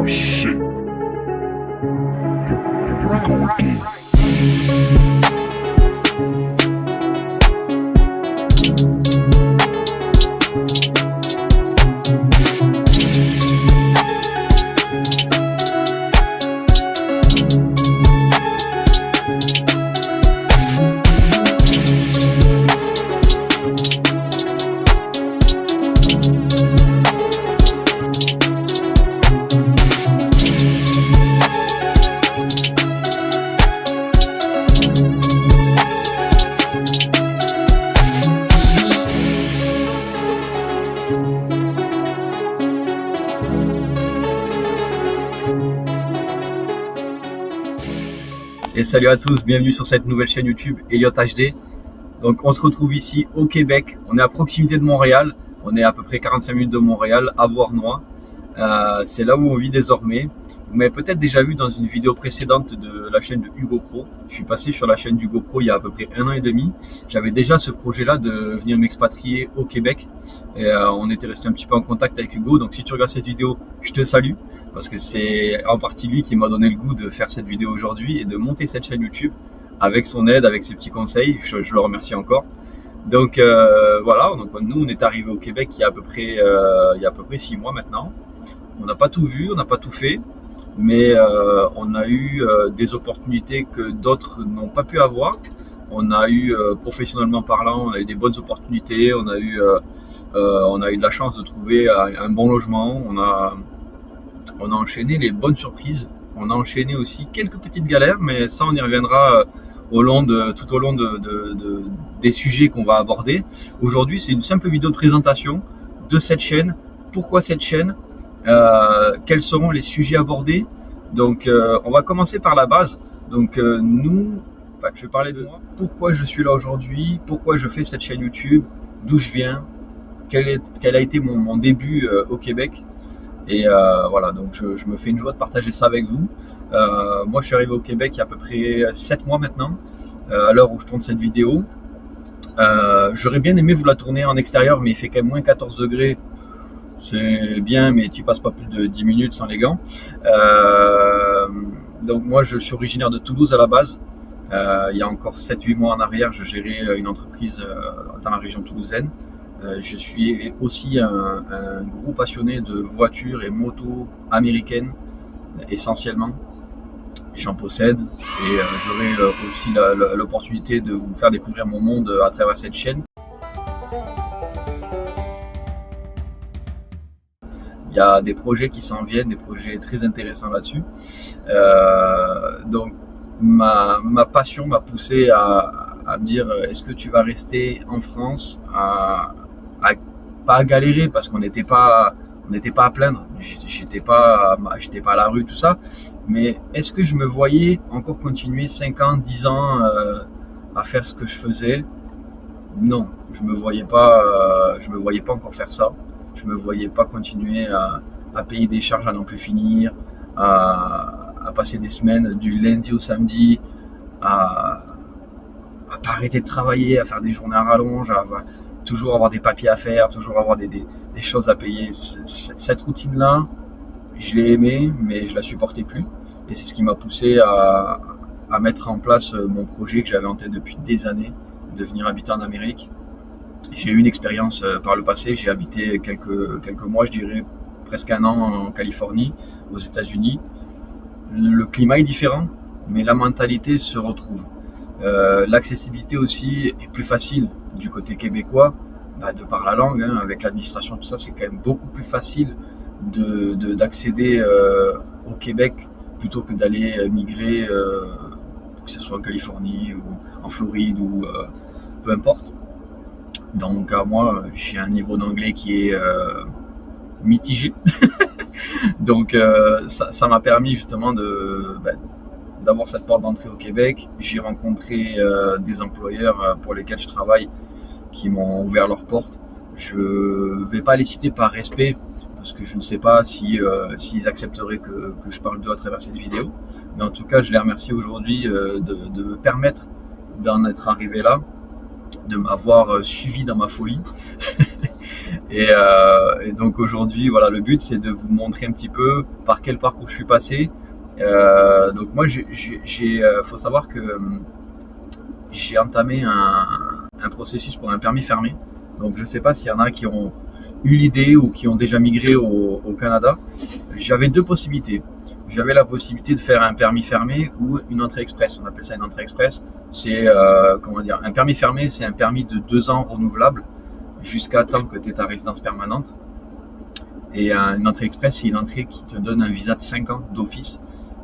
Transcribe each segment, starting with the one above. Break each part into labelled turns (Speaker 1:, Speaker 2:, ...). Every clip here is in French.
Speaker 1: Oh shit. Here we go again.
Speaker 2: Et salut à tous, bienvenue sur cette nouvelle chaîne YouTube Elliott HD. Donc on se retrouve ici au Québec, on est à proximité de Montréal, on est à peu près 45 minutes de Montréal, à Beauharnois. C'est là où on vit désormais. Vous m'avez peut-être déjà vu dans une vidéo précédente de la chaîne de Hugo Pro. Je suis passé sur la chaîne d'Hugo Pro il y a à peu près 1 an et demi. J'avais déjà ce projet-là de venir m'expatrier au Québec. Et on était resté un petit peu en contact avec Hugo. Donc si tu regardes cette vidéo, je te salue. Parce que c'est en partie lui qui m'a donné le goût de faire cette vidéo aujourd'hui et de monter cette chaîne YouTube avec son aide, avec ses petits conseils. Je le remercie encore. Donc voilà, donc nous on est arrivé au Québec il y a à peu près 6 mois maintenant. On n'a pas tout vu, on n'a pas tout fait, mais on a eu des opportunités que d'autres n'ont pas pu avoir. On a eu, professionnellement parlant, on a eu des bonnes opportunités, on a eu de la chance de trouver un bon logement, on a enchaîné les bonnes surprises, on a enchaîné aussi quelques petites galères, mais ça on y reviendra tout au long des sujets qu'on va aborder. Aujourd'hui c'est une simple vidéo de présentation de cette chaîne. Pourquoi cette chaîne ? Quels seront les sujets abordés? Donc on va commencer par la base. Donc je vais parler de moi, pourquoi je suis là aujourd'hui, pourquoi je fais cette chaîne YouTube, d'où je viens, quel a été mon début au Québec. Et voilà, donc je me fais une joie de partager ça avec vous. Moi je suis arrivé au Québec il y a à peu près 7 mois maintenant, à l'heure où je tourne cette vidéo. J'aurais bien aimé vous la tourner en extérieur, mais il fait quand même moins 14 degrés. C'est bien, mais tu passes pas plus de 10 minutes sans les gants. Donc moi, je suis originaire de Toulouse à la base. Il y a encore 7-8 mois en arrière, je gérais une entreprise dans la région toulousaine. Je suis aussi un gros passionné de voitures et motos américaines, essentiellement. J'en possède et j'aurai aussi l'opportunité de vous faire découvrir mon monde à travers cette chaîne. Il y a des projets qui s'en viennent, des projets très intéressants là-dessus. Donc ma passion m'a poussé à me dire, est-ce que tu vas rester en France, pas à galérer parce qu'on n'était pas à plaindre, j'étais pas à la rue, tout ça, mais est-ce que je me voyais encore continuer 5 ans, 10 ans à faire ce que je faisais? Non, je me voyais pas encore faire ça. Je me voyais pas continuer à payer des charges à n'en plus finir, à passer des semaines du lundi au samedi, à pas arrêter de travailler, à faire des journées à rallonge, à toujours avoir des papiers à faire, toujours avoir des choses à payer. Cette routine-là, je l'ai aimée, mais je la supportais plus. Et c'est ce qui m'a poussé à mettre en place mon projet que j'avais en tête depuis des années, de venir habiter en Amérique. J'ai eu une expérience par le passé, j'ai habité quelques mois, je dirais presque 1 an en Californie, aux États-Unis. Le climat est différent, mais la mentalité se retrouve. L'accessibilité aussi est plus facile du côté québécois, de par la langue, hein, avec l'administration, tout ça, c'est quand même beaucoup plus facile d'accéder au Québec plutôt que d'aller migrer, que ce soit en Californie ou en Floride ou peu importe. Donc moi, j'ai un niveau d'anglais qui est mitigé. Donc ça m'a permis justement d'avoir cette porte d'entrée au Québec. J'ai rencontré des employeurs pour lesquels je travaille qui m'ont ouvert leurs portes. Je vais pas les citer par respect parce que je ne sais pas s'ils accepteraient que je parle d'eux à travers cette vidéo. Mais en tout cas, je les remercie aujourd'hui de me permettre d'en être arrivé là, de m'avoir suivi dans ma folie. Et donc aujourd'hui, voilà, le but c'est de vous montrer un petit peu par quel parcours je suis passé. Donc moi, faut savoir que j'ai entamé un processus pour un permis fermé. Donc je ne sais pas s'il y en a qui ont eu l'idée ou qui ont déjà migré au Canada. J'avais deux possibilités. J'avais la possibilité de faire un permis fermé ou une entrée express. On appelle ça une entrée express. C'est comment dire, un permis fermé, c'est un permis de 2 ans renouvelable jusqu'à temps que tu aies ta résidence permanente. Et une entrée express, c'est une entrée qui te donne un visa de 5 ans d'office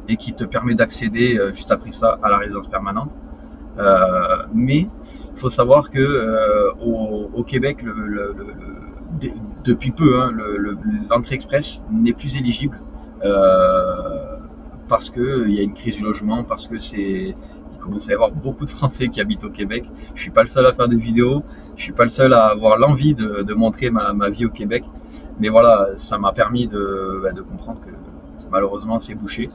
Speaker 2: et qui te permet d'accéder juste après ça à la résidence permanente. Mais il faut savoir que au Québec, depuis peu, hein, l'entrée express n'est plus éligible parce que il y a une crise du logement, parce que il commence à y avoir beaucoup de Français qui habitent au Québec. Je suis pas le seul à faire des vidéos, je suis pas le seul à avoir l'envie de montrer ma vie au Québec. Mais voilà, ça m'a permis de comprendre que malheureusement c'est bouché.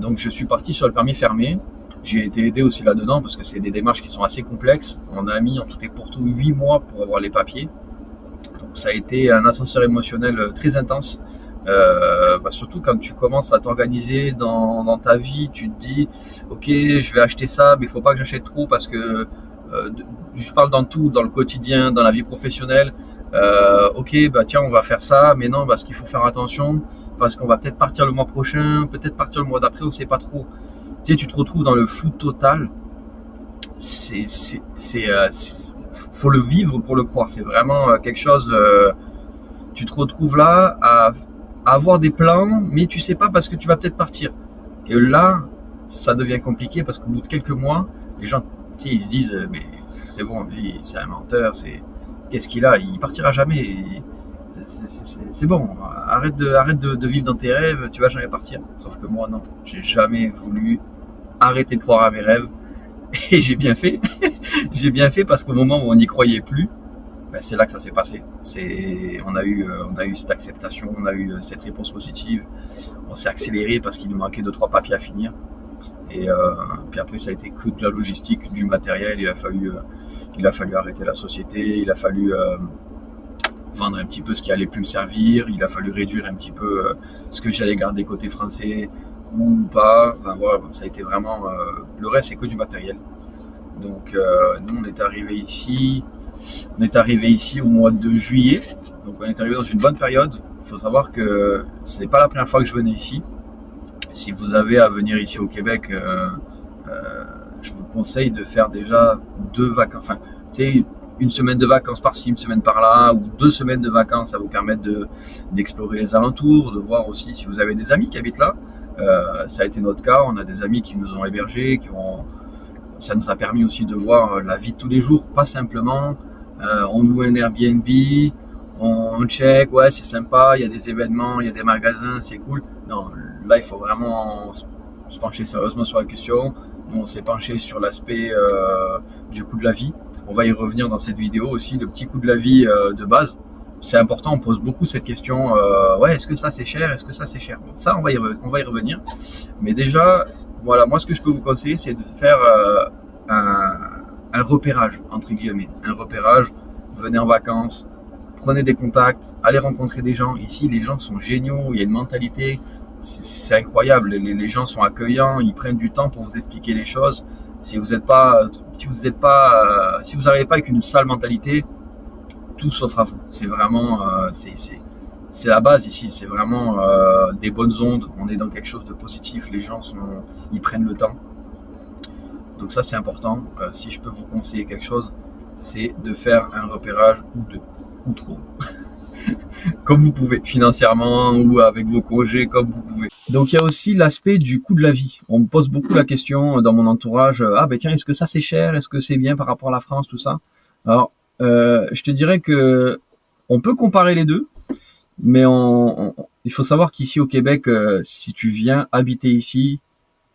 Speaker 2: Donc je suis parti sur le permis fermé. J'ai été aidé aussi là-dedans parce que c'est des démarches qui sont assez complexes. On a mis en tout et pour tout 8 mois pour avoir les papiers. Donc ça a été un ascenseur émotionnel très intense. Surtout quand tu commences à t'organiser dans ta vie, tu te dis ok, je vais acheter ça, mais il faut pas que j'achète trop parce que je parle dans tout, dans le quotidien, dans la vie professionnelle. Ok, bah tiens, on va faire ça, mais non, parce qu'il faut faire attention, parce qu'on va peut-être partir le mois prochain, peut-être partir le mois d'après, on sait pas trop. Tu sais, tu te retrouves dans le flou total. Faut le vivre pour le croire. C'est vraiment quelque chose. Tu te retrouves là à avoir des plans, mais tu sais pas parce que tu vas peut-être partir. Et là, ça devient compliqué parce qu'au bout de quelques mois, les gens, tu sais, ils se disent, mais c'est bon, lui, c'est un menteur. Qu'est-ce qu'il a? Il partira jamais. C'est bon, arrête de vivre dans tes rêves, tu vas jamais partir. Sauf que moi, non, j'ai jamais voulu arrêter de croire à mes rêves. Et j'ai bien fait. J'ai bien fait parce qu'au moment où on n'y croyait plus, ben c'est là que ça s'est passé. On a eu cette acceptation, on a eu cette réponse positive. On s'est accéléré parce qu'il nous manquait 2-3 papiers à finir. Et puis après, ça a été que de la logistique, du matériel. Il a fallu arrêter la société. Il a fallu vendre un petit peu ce qui allait plus me servir. Il a fallu réduire un petit peu ce que j'allais garder côté français ou pas. Enfin voilà, ça a été vraiment. Le reste, c'est que du matériel. Donc nous, on est arrivé ici au mois de juillet. Donc on est arrivé dans une bonne période. Il faut savoir que ce n'est pas la première fois que je venais ici. Si vous avez à venir ici au Québec, je vous conseille de faire déjà 2 vacances. Enfin, tu sais, une semaine de vacances par-ci, une semaine par-là, ou 2 semaines de vacances, ça vous permettre d'explorer les alentours, de voir aussi si vous avez des amis qui habitent là. Ça a été notre cas. On a des amis qui nous ont hébergés, ça nous a permis aussi de voir la vie de tous les jours, pas simplement on loue un Airbnb, on check, ouais c'est sympa, il y a des événements, il y a des magasins, c'est cool. Non, là il faut vraiment se pencher sérieusement sur la question. Nous, on s'est penché sur l'aspect du coût de la vie. On va y revenir dans cette vidéo aussi, le petit coût de la vie de base. C'est important, on pose beaucoup cette question, ouais, est-ce que ça c'est cher, est-ce que ça c'est cher? Bon, ça on va y revenir. Mais déjà, voilà, moi ce que je peux vous conseiller, c'est de faire un repérage, entre guillemets. Un repérage, venez en vacances, prenez des contacts, allez rencontrer des gens. Ici, les gens sont géniaux, il y a une mentalité, c'est incroyable. Les gens sont accueillants, ils prennent du temps pour vous expliquer les choses. Si vous n'arrivez pas avec une sale mentalité, tout s'offre à vous. C'est vraiment, c'est la base ici. C'est vraiment des bonnes ondes. On est dans quelque chose de positif. Les gens ils prennent le temps. Donc ça c'est important. Si je peux vous conseiller quelque chose, c'est de faire un repérage ou 2 ou 3. Comme vous pouvez, financièrement ou avec vos congés, comme vous pouvez. Donc il y a aussi l'aspect du coût de la vie. On me pose beaucoup la question dans mon entourage, ah ben tiens, est-ce que ça c'est cher, est-ce que c'est bien par rapport à la France, tout ça. Alors je te dirais que on peut comparer les deux, mais il faut savoir qu'ici au Québec, si tu viens habiter ici,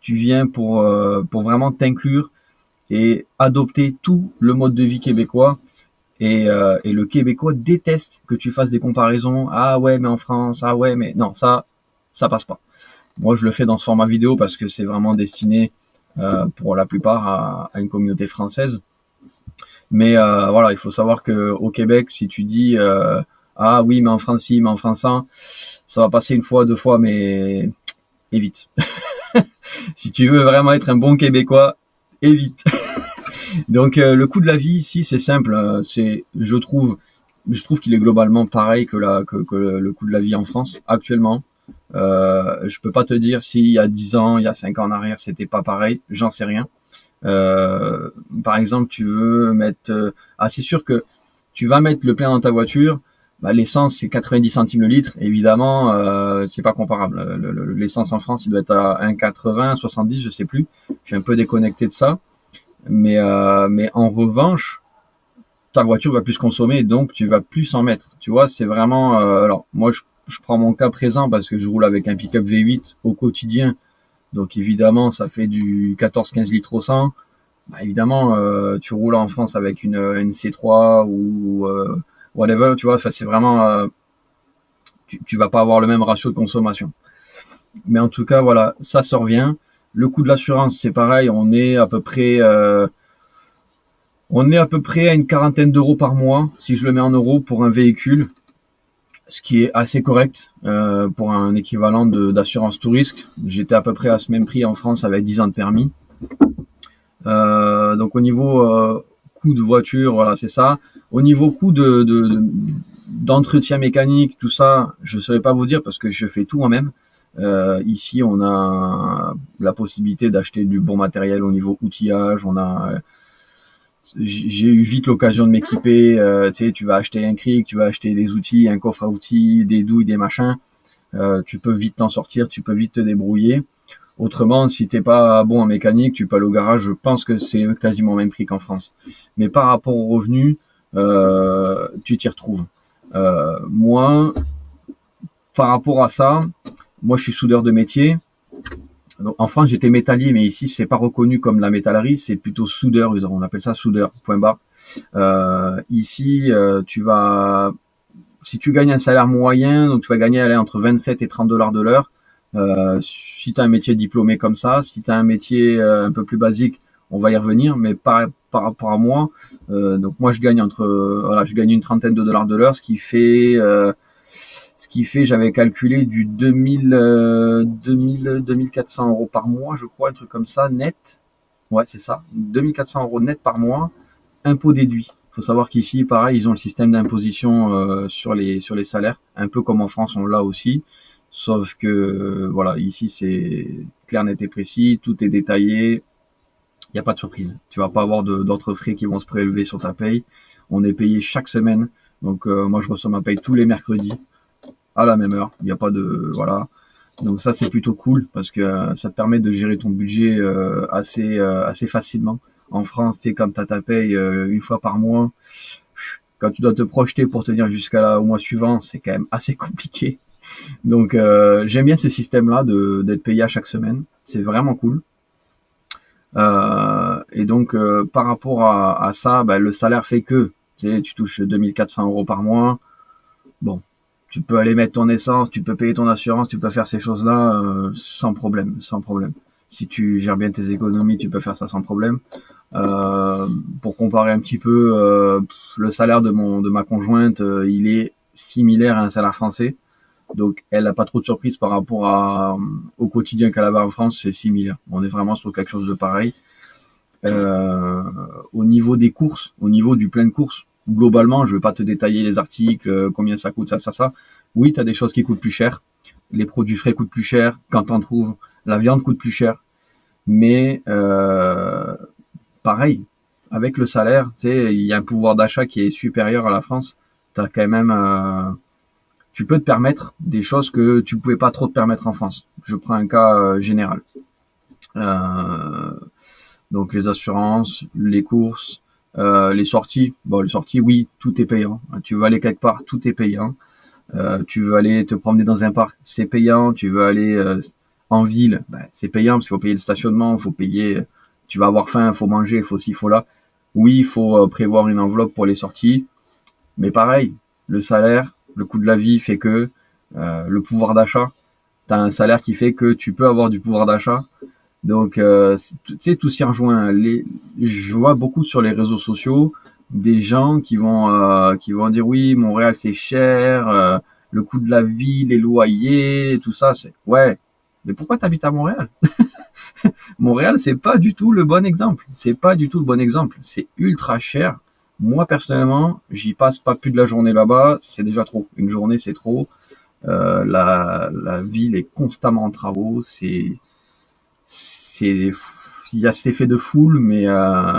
Speaker 2: tu viens pour vraiment t'inclure et adopter tout le mode de vie québécois. Et le Québécois déteste que tu fasses des comparaisons. Ah ouais, mais en France, ah ouais, mais non, ça passe pas. Moi, je le fais dans ce format vidéo parce que c'est vraiment destiné pour la plupart à une communauté française. Mais voilà, il faut savoir que au Québec, si tu dis ah oui, mais en France ci, mais en France ça va passer une fois, deux fois, mais évite. Si tu veux vraiment être un bon Québécois, évite. Donc le coût de la vie ici, c'est simple. C'est, je trouve qu'il est globalement pareil que le coût de la vie en France actuellement. Je peux pas te dire s'il y a 10 ans, il y a 5 ans en arrière, c'était pas pareil. J'en sais rien. Euh, Par exemple, tu veux mettre, c'est sûr que tu vas mettre le plein dans ta voiture. Bah, l'essence c'est 90 centimes le litre. Évidemment, c'est pas comparable. L'essence en France, il doit être à 1,80, 70, je sais plus. Je suis un peu déconnecté de ça. Mais en revanche, ta voiture va plus consommer, donc tu vas plus en mettre. Tu vois, c'est vraiment. Alors moi, je prends mon cas présent parce que je roule avec un pick-up V8 au quotidien. Donc évidemment, ça fait du 14-15 litres au 100. Bah, évidemment, tu roules en France avec une C3 ou whatever, tu vois. Enfin, c'est vraiment, tu vas pas avoir le même ratio de consommation. Mais en tout cas, voilà, ça se revient. Le coût de l'assurance, c'est pareil. On est à peu près à une quarantaine d'euros par mois, si je le mets en euros pour un véhicule, ce qui est assez correct pour un équivalent d'assurance tout risque. J'étais à peu près à ce même prix en France avec 10 ans de permis. Donc au niveau coût de voiture, voilà, c'est ça. Au niveau coût d'entretien mécanique, tout ça, je ne saurais pas vous dire parce que je fais tout moi-même. Ici, on a la possibilité d'acheter du bon matériel au niveau outillage. J'ai eu vite l'occasion de m'équiper. Tu sais, tu vas acheter un cric, tu vas acheter des outils, un coffre à outils, des douilles, des machins. Tu peux vite t'en sortir, tu peux vite te débrouiller. Autrement, si t'es pas bon en mécanique, tu peux aller au garage. Je pense que c'est quasiment le même prix qu'en France. Mais par rapport aux revenus, tu t'y retrouves. Moi, par rapport à ça, moi je suis soudeur de métier. Donc, en France, j'étais métallier, mais ici c'est pas reconnu comme la métallerie, c'est plutôt soudeur. On appelle ça soudeur. Point barre. Ici, si tu gagnes un salaire moyen, donc tu vas gagner entre 27 et 30 dollars de l'heure. Si tu as un métier diplômé comme ça, si tu as un métier un peu plus basique, on va y revenir, mais par rapport à moi, donc moi je gagne je gagne une trentaine de dollars de l'heure, j'avais calculé du 2400 euros par mois, je crois, un truc comme ça, net. Ouais, c'est ça, 2400 euros net par mois, impôt déduit. Faut savoir qu'ici, pareil, ils ont le système d'imposition sur les salaires, un peu comme en France, on l'a aussi. Sauf que voilà, ici c'est clair, net et précis, tout est détaillé, il n'y a pas de surprise. Tu vas pas avoir d'autres frais qui vont se prélever sur ta paye. On est payé chaque semaine, donc moi je reçois ma paye tous les mercredis à la même heure. Il n'y a pas de voilà. Donc ça c'est plutôt cool parce que ça te permet de gérer ton budget assez facilement. En France, tu sais, quand t'as ta paye une fois par mois, quand tu dois te projeter pour tenir au mois suivant, c'est quand même assez compliqué. Donc j'aime bien ce système-là d'être payé à chaque semaine. C'est vraiment cool. Et donc par rapport à ça, bah, le salaire fait que tu touches 2400 euros par mois. Bon, tu peux aller mettre ton essence, tu peux payer ton assurance, tu peux faire ces choses-là sans problème, sans problème. Si tu gères bien tes économies, tu peux faire ça sans problème. Pour comparer un petit peu, le salaire de ma conjointe, il est similaire à un salaire français. Donc, elle n'a pas trop de surprise par rapport au quotidien qu'elle avait en France, c'est similaire. On est vraiment sur quelque chose de pareil. Au niveau des courses, au niveau du plein de courses, globalement, je ne vais pas te détailler les articles, combien ça coûte, ça. Oui, tu as des choses qui coûtent plus cher. Les produits frais coûtent plus cher quand t'en trouves. La viande coûte plus cher. Mais pareil, avec le salaire, tu sais, il y a un pouvoir d'achat qui est supérieur à la France. T'as quand même tu peux te permettre des choses que tu pouvais pas trop te permettre en France. Je prends un cas général. Euh, donc les assurances, les courses, les sorties. Bon, les sorties, oui, tout est payant. Tu veux aller quelque part, tout est payant. Tu veux aller te promener dans un parc, c'est payant. Tu veux aller en ville, c'est payant parce qu'il faut payer le stationnement, il faut payer. Tu vas avoir faim, il faut manger, il faut ci, il faut là. Oui, il faut prévoir une enveloppe pour les sorties. Mais pareil, le salaire, le coût de la vie fait que le pouvoir d'achat, tu as un salaire qui fait que tu peux avoir du pouvoir d'achat. Donc, tu sais, tout s'y rejoint. Je vois beaucoup sur les réseaux sociaux des gens qui vont dire oui, Montréal c'est cher, le coût de la vie, les loyers, tout ça, c'est ouais. Mais pourquoi t'habites à Montréal? Montréal, c'est pas du tout le bon exemple. C'est pas du tout le bon exemple. C'est ultra cher. Moi personnellement, j'y passe pas plus de la journée là-bas. C'est déjà trop. Une journée, c'est trop. La ville est constamment en travaux. C'est, il y a cet effet de foule, mais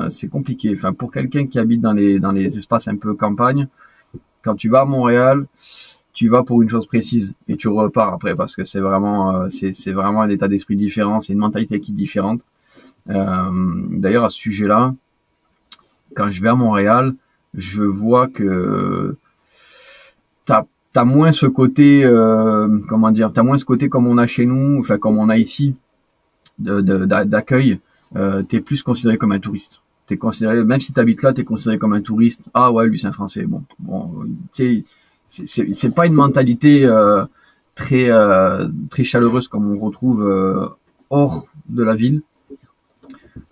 Speaker 2: c'est compliqué. Enfin, pour quelqu'un qui habite dans les espaces un peu campagne, quand tu vas à Montréal, tu vas pour une chose précise et tu repars après parce que c'est vraiment un état d'esprit différent, c'est une mentalité qui est différente. D'ailleurs, à ce sujet-là, quand je vais à Montréal, je vois que t'as t'as moins ce côté, comment dire, t'as moins ce côté comme on a chez nous, enfin comme on a ici, d'accueil. T'es plus considéré comme un touriste. T'es considéré, même si t'habites là, t'es considéré comme un touriste. Ah ouais, lui c'est un Français. Bon, tu sais, c'est pas une mentalité très chaleureuse comme on retrouve hors de la ville.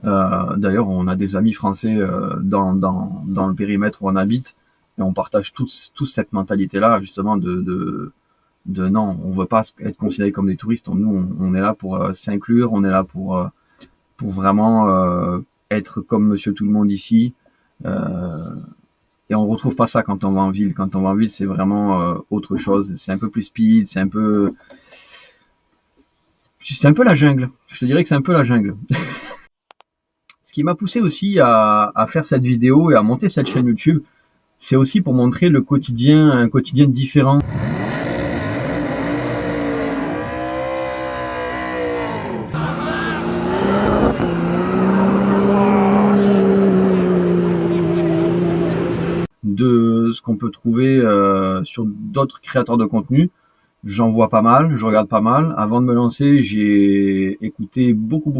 Speaker 2: D'ailleurs, on a des amis français dans le périmètre où on habite et on partage tous cette mentalité-là, justement, de non, on veut pas être considéré comme des touristes. Nous, on est là pour s'inclure, on est là pour vraiment être comme Monsieur Tout le Monde ici. Euh, et on retrouve pas ça quand on va en ville. Quand on va en ville, c'est vraiment autre chose. C'est un peu plus speed, c'est un peu la jungle. Je te dirais que c'est un peu la jungle. Ce qui m'a poussé aussi à faire cette vidéo et à monter cette chaîne YouTube, c'est aussi pour montrer le quotidien, un quotidien différent. De ce qu'on peut trouver sur d'autres créateurs de contenu. J'en vois pas mal, je regarde pas mal. Avant de me lancer, j'ai écouté beaucoup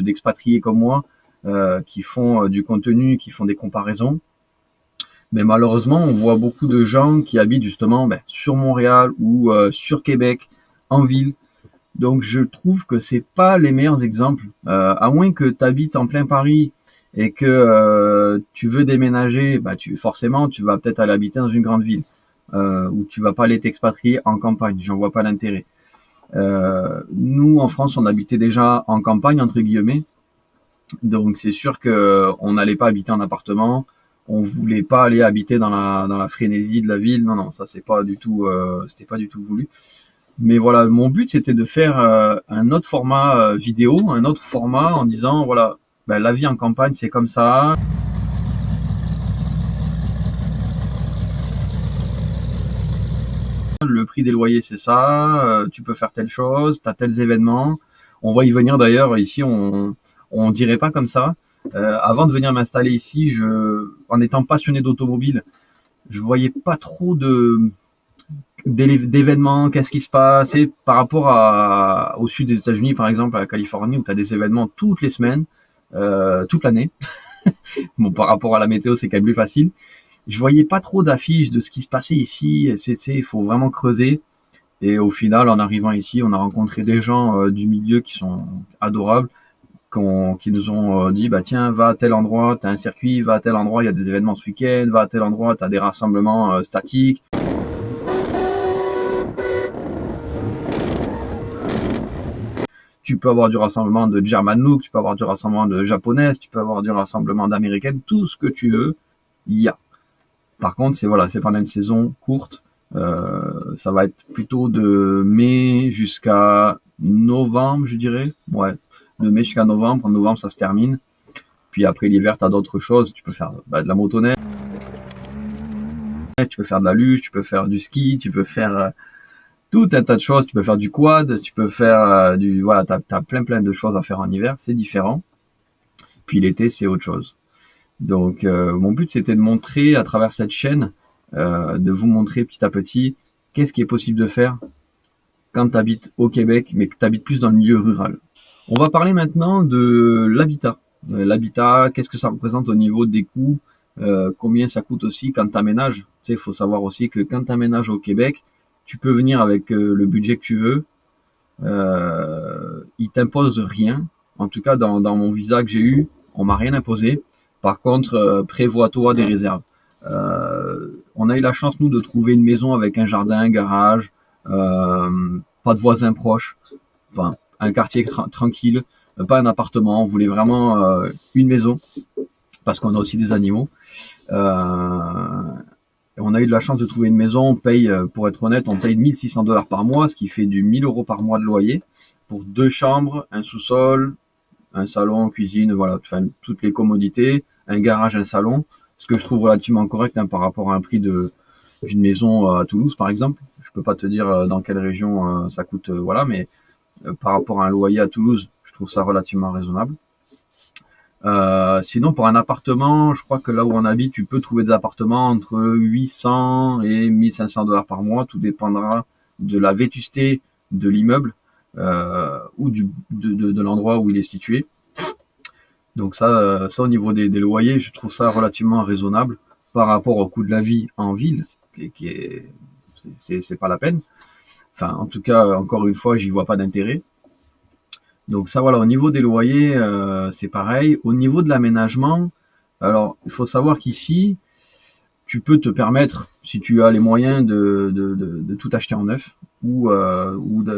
Speaker 2: d'expatriés comme moi qui font du contenu, qui font des comparaisons. Mais malheureusement, on voit beaucoup de gens qui habitent justement sur Montréal ou sur Québec, en ville. Donc je trouve que c'est pas les meilleurs exemples. À moins que tu habites en plein Paris et que tu veux déménager, forcément tu vas peut-être aller habiter dans une grande ville où tu vas pas aller t'expatrier en campagne. J'en vois pas l'intérêt. Nous en France, on habitait déjà en campagne entre guillemets, donc c'est sûr que on n'allait pas habiter en appartement. On voulait pas aller habiter dans la frénésie de la ville. Non, non, ça c'est pas du tout, c'était pas du tout voulu. Mais voilà, mon but c'était de faire un autre format vidéo, un autre format en disant voilà, la vie en campagne c'est comme ça. Le prix des loyers c'est ça, tu peux faire telle chose, t'as tels événements. On va y venir d'ailleurs, ici on dirait pas comme ça. Avant de venir m'installer ici, en étant passionné d'automobile, je voyais pas trop d'événements, qu'est-ce qui se passe, et par rapport au sud des États-Unis, par exemple, à la Californie, où tu as des événements toutes les semaines, toute l'année. Bon, par rapport à la météo, c'est quand même plus facile. Je voyais pas trop d'affiches de ce qui se passait ici. Il faut vraiment creuser. Et au final, en arrivant ici, on a rencontré des gens du milieu qui sont adorables, qui nous ont dit tiens, va à tel endroit, t'as un circuit, va à tel endroit, il y a des événements ce week-end, va à tel endroit, t'as des rassemblements statiques. Tu peux avoir du rassemblement de German Look, tu peux avoir du rassemblement de japonaise, tu peux avoir du rassemblement d'américaine, tout ce que tu veux, il y a. Par contre, c'est pendant une saison courte. Ça va être plutôt de mai jusqu'à novembre, je dirais. Ouais, de mai jusqu'à novembre. En novembre, ça se termine. Puis après l'hiver, t'as d'autres choses. Tu peux faire de la motoneige, tu peux faire de la luge, tu peux faire du ski, tu peux faire tout un tas de choses. Tu peux faire du quad, tu peux faire voilà, t'as plein de choses à faire en hiver. C'est différent. Puis l'été, c'est autre chose. Donc mon but c'était de montrer à travers cette chaîne, de vous montrer petit à petit qu'est-ce qui est possible de faire quand tu habites au Québec mais que tu habites plus dans le milieu rural. On va parler maintenant de l'habitat. L'habitat, qu'est-ce que ça représente au niveau des coûts, combien ça coûte aussi quand tu aménages. Tu sais, il faut savoir aussi que quand tu aménages au Québec, tu peux venir avec le budget que tu veux. Ils t'imposent rien. En tout cas, dans mon visa que j'ai eu, on m'a rien imposé. Par contre, prévois-toi des réserves. On a eu la chance, nous, de trouver une maison avec un jardin, un garage, pas de voisins proches, enfin, un quartier tranquille, pas un appartement. On voulait vraiment une maison, parce qu'on a aussi des animaux. On a eu de la chance de trouver une maison. On paye, pour être honnête, on paye 1 600 $ par mois, ce qui fait du 1 000 € par mois de loyer, pour 2 chambres, un sous-sol, un salon, cuisine, voilà, enfin, toutes les commodités, un garage, un salon, ce que je trouve relativement correct par rapport à un prix d'une maison à Toulouse, par exemple. Je peux pas te dire dans quelle région ça coûte, voilà, mais par rapport à un loyer à Toulouse, je trouve ça relativement raisonnable. Sinon, pour un appartement, je crois que là où on habite, tu peux trouver des appartements entre 800 et 1 500 $ par mois. Tout dépendra de la vétusté de l'immeuble ou de l'endroit où il est situé. Donc ça au niveau des loyers, je trouve ça relativement raisonnable par rapport au coût de la vie en ville, qui est c'est pas la peine. Enfin, en tout cas, encore une fois, j'y vois pas d'intérêt. Donc ça, voilà, au niveau des loyers, c'est pareil. Au niveau de l'aménagement, alors il faut savoir qu'ici, tu peux te permettre, si tu as les moyens, de tout acheter en neuf,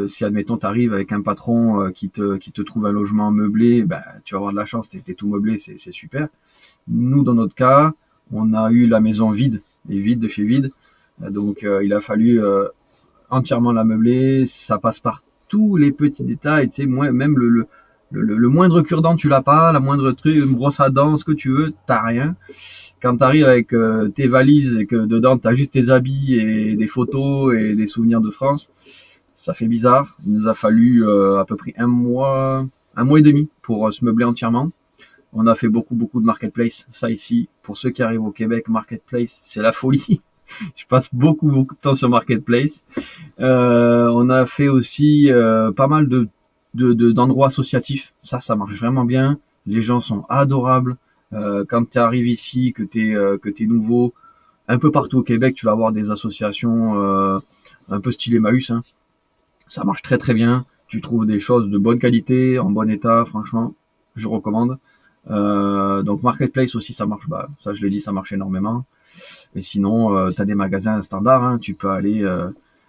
Speaker 2: si admettons tu arrives avec un patron qui te trouve un logement meublé, bah, tu vas avoir de la chance, t'es tout meublé, c'est super. Nous, dans notre cas, on a eu la maison vide, et vide de chez vide, donc il a fallu entièrement la meubler. Ça passe par tous les petits détails, tu sais, même le moindre cure-dent tu l'as pas, la moindre truc, une brosse à dents, ce que tu veux, t'as rien. Quand t'arrives avec tes valises et que dedans t'as juste tes habits et des photos et des souvenirs de France, ça fait bizarre. Il nous a fallu à peu près un mois et demi pour se meubler entièrement. On a fait beaucoup de marketplace. Ça ici, pour ceux qui arrivent au Québec, marketplace, c'est la folie. Je passe beaucoup de temps sur marketplace. On a fait aussi pas mal d'endroits associatifs. Ça marche vraiment bien. Les gens sont adorables. Quand tu arrives ici, que t'es nouveau, un peu partout au Québec, tu vas avoir des associations un peu style Emmaüs. Hein. Ça marche très bien. Tu trouves des choses de bonne qualité, en bon état, franchement, je recommande. Donc Marketplace aussi, ça marche. Bah, ça, je l'ai dit, ça marche énormément. Et sinon, tu as des magasins standards. Hein. Tu peux aller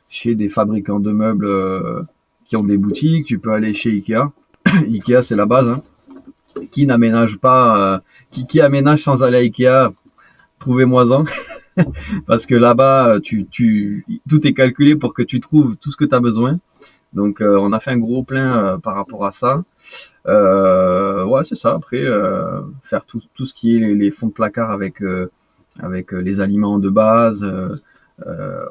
Speaker 2: chez des fabricants de meubles qui ont des boutiques. Tu peux aller chez Ikea. Ikea, c'est la base. Hein. Qui n'aménage pas, qui aménage sans aller à Ikea, trouvez-moi-en. Parce que là-bas, tout est calculé pour que tu trouves tout ce que tu as besoin. Donc, on a fait un gros plein par rapport à ça. Ouais, c'est ça. Après, faire tout ce qui est les fonds de placard avec les aliments de base.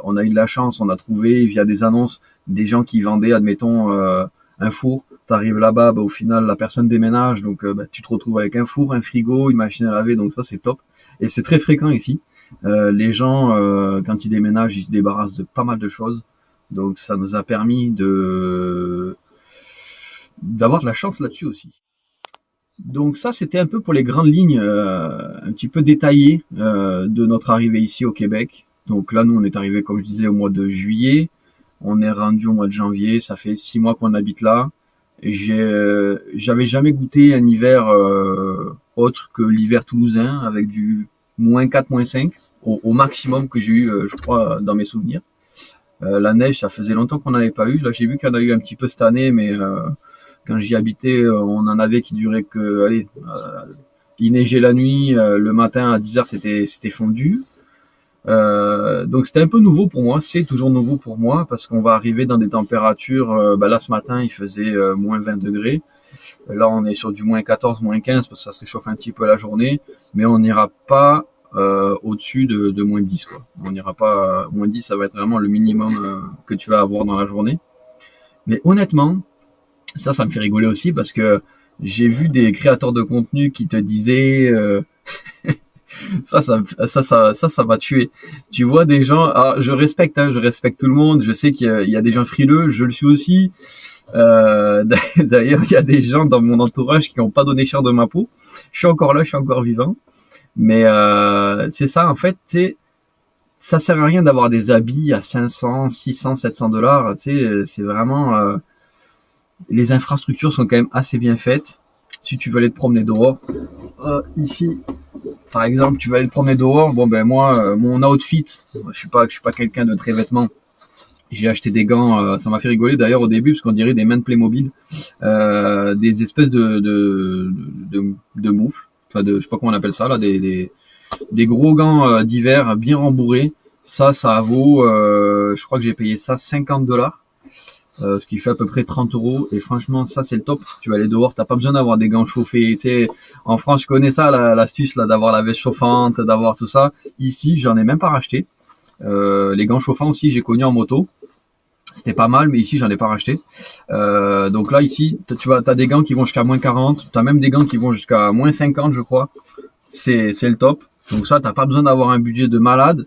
Speaker 2: On a eu de la chance, on a trouvé via des annonces des gens qui vendaient, admettons, un four. T'arrives là-bas, bah, au final, la personne déménage, donc bah, tu te retrouves avec un four, un frigo, une machine à laver, donc ça c'est top. Et c'est très fréquent ici. Les gens, quand ils déménagent, ils se débarrassent de pas mal de choses. Donc ça nous a permis d'avoir de la chance là-dessus aussi. Donc ça, c'était un peu pour les grandes lignes, un petit peu détaillées de notre arrivée ici au Québec. Donc là, nous, on est arrivé, comme je disais, au mois de juillet. On est rendu au mois de janvier. Ça fait 6 mois qu'on habite là. J'avais jamais goûté un hiver autre que l'hiver toulousain, avec du -4, -5 au maximum que j'ai eu, je crois, dans mes souvenirs. La neige, ça faisait longtemps qu'on n'avait pas eu. Là, j'ai vu qu'il y en a eu un petit peu cette année, mais quand j'y habitais, on en avait qui duraient que, allez, il neigeait la nuit, le matin à 10 heures, c'était fondu. Donc c'était un peu nouveau pour moi, c'est toujours nouveau pour moi parce qu'on va arriver dans des températures, bah là ce matin il faisait -20 degrés, là on est sur du -14, -15 parce que ça se réchauffe un petit peu la journée, mais on n'ira pas au-dessus de -10 quoi. On n'ira pas -10, ça va être vraiment le minimum que tu vas avoir dans la journée. Mais honnêtement, ça me fait rigoler aussi parce que j'ai vu des créateurs de contenu qui te disaient ça m'a tué. Tu vois des gens, alors je respecte, hein, je respecte tout le monde. Je sais qu'il y a des gens frileux, je le suis aussi. D'ailleurs, il y a des gens dans mon entourage qui n'ont pas donné cher de ma peau. Je suis encore là, je suis encore vivant. Mais c'est ça, en fait, ça sert à rien d'avoir des habits à 500, 600, 700 $. Tu sais, c'est vraiment les infrastructures sont quand même assez bien faites. si tu veux aller te promener dehors, ici, par exemple, tu vas aller te promener dehors. Bon ben moi, mon outfit, je suis pas quelqu'un de très vêtements. J'ai acheté des gants, ça m'a fait rigoler d'ailleurs au début parce qu'on dirait des mains de Playmobil, des espèces de moufles, enfin je sais pas comment on appelle ça là, des gros gants d'hiver bien rembourrés. Ça vaut, je crois que j'ai payé ça 50 $, ce qui fait à peu près 30 €. Et franchement, ça c'est le top. Tu vas aller dehors, t'as pas besoin d'avoir des gants chauffés. Tu sais, en France, je connais ça, l'astuce là d'avoir la veste chauffante, d'avoir tout ça. Ici, j'en ai même pas racheté. Les gants chauffants aussi, j'ai connu en moto. C'était pas mal, mais ici j'en ai pas racheté. Donc là ici, t'as des gants qui vont jusqu'à moins 40, t'as même des gants qui vont jusqu'à moins 50, je crois. C'est le top. Donc ça, t'as pas besoin d'avoir un budget de malade.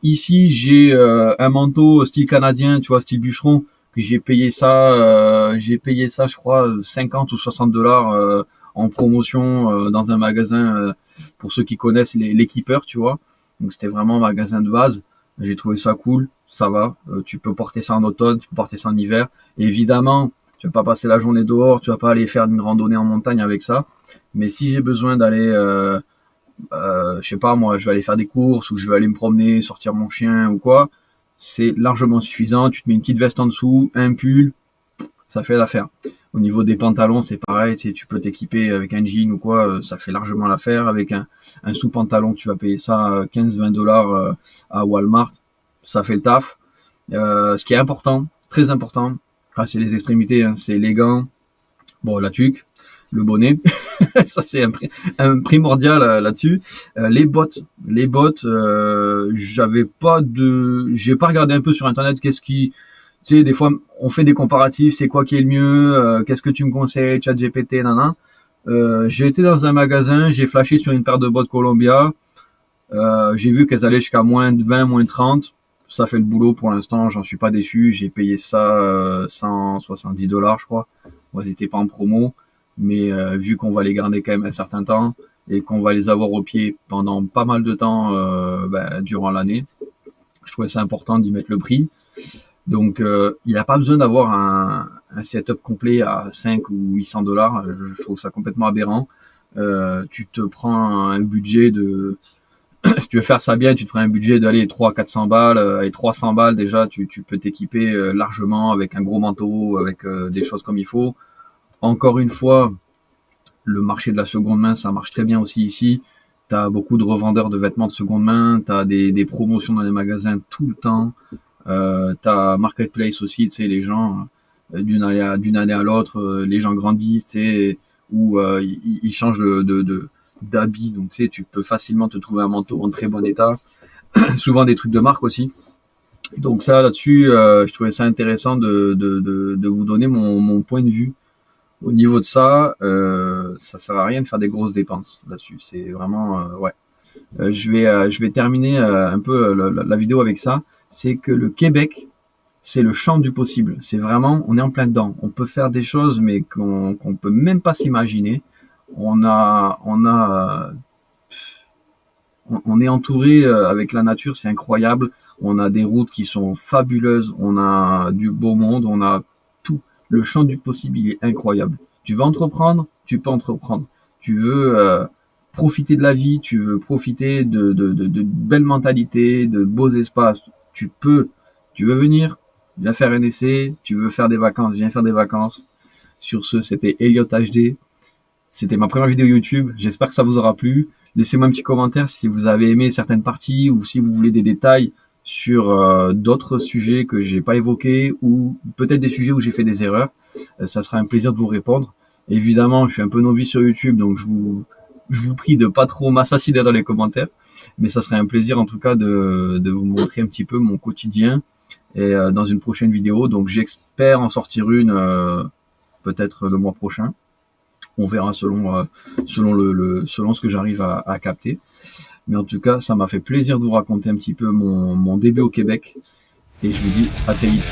Speaker 2: Ici j'ai un manteau style canadien, tu vois, style bûcheron, que j'ai payé ça, je crois 50 ou 60 $ en promotion dans un magasin, pour ceux qui connaissent les Keepers, tu vois. Donc c'était vraiment un magasin de base. J'ai trouvé ça cool, ça va. Tu peux porter ça en automne, tu peux porter ça en hiver. Et évidemment, tu vas pas passer la journée dehors, tu vas pas aller faire une randonnée en montagne avec ça. Mais si j'ai besoin d'aller, je sais pas moi, je vais aller faire des courses ou je vais aller me promener, sortir mon chien ou quoi, c'est largement suffisant. Tu te mets une petite veste en dessous, un pull, ça fait l'affaire. Au niveau des pantalons, c'est pareil, tu peux t'équiper avec un jean ou quoi, ça fait largement l'affaire. Avec un sous-pantalon, tu vas payer ça 15-20 $ à Walmart, ça fait le taf. Ce qui est important, très important, c'est les extrémités, hein, c'est les gants, bon la tuque, le bonnet, ça c'est un primordial là-dessus. Les bottes, j'ai pas regardé un peu sur internet qu'est-ce qui, tu sais, des fois on fait des comparatifs, c'est quoi qui est le mieux, qu'est-ce que tu me conseilles, ChatGPT, nanana. J'ai été dans un magasin, j'ai flashé sur une paire de bottes Columbia, j'ai vu qu'elles allaient jusqu'à moins 20, moins 30. Ça fait le boulot pour l'instant, j'en suis pas déçu. J'ai payé ça 170 $, je crois. Bon, elles étaient pas en promo, mais vu qu'on va les garder quand même un certain temps et qu'on va les avoir au pied pendant pas mal de temps durant l'année, je trouvais ça important d'y mettre le prix. Donc il n'y a pas besoin d'avoir un setup complet à 5 ou 800 $. Je trouve ça complètement aberrant. Tu te prends un budget de si tu veux faire ça bien, tu te prends un budget d'aller 300-400 balles, et 300 balles déjà, tu peux t'équiper largement avec un gros manteau, avec des choses comme il faut. Encore une fois, le marché de la seconde main, ça marche très bien aussi ici. T'as beaucoup de revendeurs de vêtements de seconde main, t'as des promotions dans les magasins tout le temps. T'as Marketplace aussi, tu sais, les gens d'une année à l'autre, les gens grandissent, tu sais, ou ils changent d'habits, donc tu sais, tu peux facilement te trouver un manteau en très bon état, souvent des trucs de marque aussi. Donc ça, là-dessus, je trouvais ça intéressant de vous donner mon point de vue au niveau de ça. Ça sert à rien de faire des grosses dépenses là-dessus, c'est vraiment ouais. Je vais terminer un peu la vidéo avec ça. C'est que le Québec, c'est le champ du possible. C'est vraiment, on est en plein dedans. On peut faire des choses, mais qu'on peut même pas s'imaginer. On est entouré avec la nature, c'est incroyable. On a des routes qui sont fabuleuses. On a du beau monde. On a tout. Le champ du possible, il est incroyable. Tu veux entreprendre, tu peux entreprendre. Tu veux profiter de la vie, tu veux profiter de belles mentalités, de beaux espaces. Tu peux. Tu veux venir, viens faire un essai. Tu veux faire des vacances, viens faire des vacances. Sur ce, c'était Elliot HD. C'était ma première vidéo YouTube. J'espère que ça vous aura plu. Laissez-moi un petit commentaire si vous avez aimé certaines parties ou si vous voulez des détails sur d'autres sujets que j'ai pas évoqués ou peut-être des sujets où j'ai fait des erreurs. Ça sera un plaisir de vous répondre. Évidemment, je suis un peu novice sur YouTube, donc je vous prie de pas trop m'assassiner dans les commentaires. Mais ça serait un plaisir en tout cas de vous montrer un petit peu mon quotidien et dans une prochaine vidéo. Donc j'espère en sortir une peut-être le mois prochain. On verra selon ce que j'arrive à capter. Mais en tout cas, ça m'a fait plaisir de vous raconter un petit peu mon début au Québec. Et je vous dis à très vite.